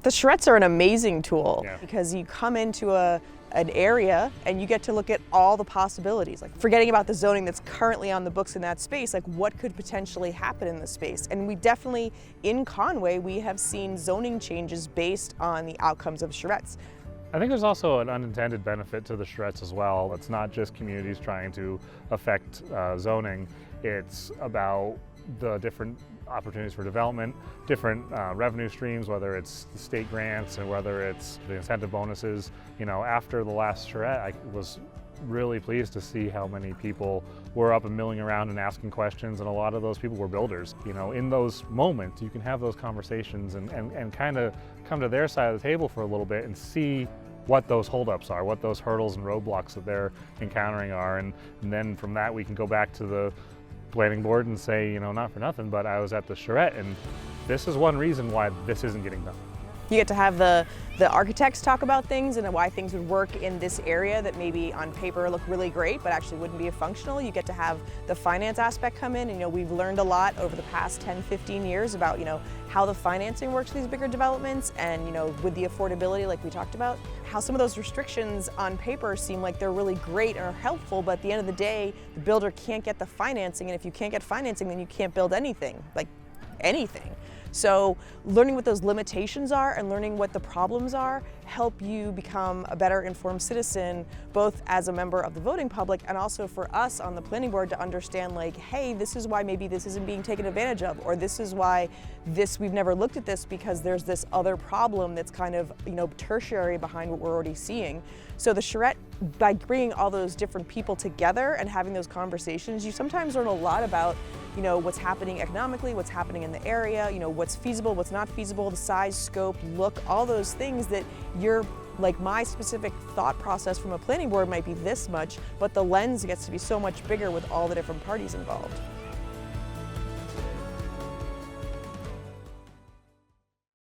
The charrettes are an amazing tool because you come into an area and you get to look at all the possibilities, like forgetting about the zoning that's currently on the books in that space, like what could potentially happen in the space. And we definitely, in Conway, we have seen zoning changes based on the outcomes of charrettes. I think there's also an unintended benefit to the charrettes as well. It's not just communities trying to affect zoning, it's about the different opportunities for development, different revenue streams, whether it's the state grants and whether it's the incentive bonuses. You know, after the last charrette, I was really pleased to see how many people were up and milling around and asking questions, and a lot of those people were builders. You know, in those moments, you can have those conversations and kind of come to their side of the table for a little bit and see what those holdups are, what those hurdles and roadblocks that they're encountering are, and then from that we can go back to the planning board and say, you know, not for nothing, but I was at the charrette and this is one reason why this isn't getting done. You get to have the architects talk about things and why things would work in this area that maybe on paper look really great but actually wouldn't be functional. You get to have the finance aspect come in, and you know, we've learned a lot over the past 10-15 years about, you know, how the financing works for these bigger developments, and you know, with the affordability like we talked about, how some of those restrictions on paper seem like they're really great and are helpful, but at the end of the day the builder can't get the financing, and if you can't get financing then you can't build anything, like anything. So learning what those limitations are and learning what the problems are help you become a better informed citizen, both as a member of the voting public and also for us on the planning board to understand, like, hey, this is why maybe this isn't being taken advantage of, or this is why we've never looked at this because there's this other problem that's kind of, you know, tertiary behind what we're already seeing. So the charrette, by bringing all those different people together and having those conversations, you sometimes learn a lot about, you know, what's happening economically, what's happening in the area, you know, what's feasible, what's not feasible, the size, scope, look, all those things that you're, like, my specific thought process from a planning board might be this much, but the lens gets to be so much bigger with all the different parties involved.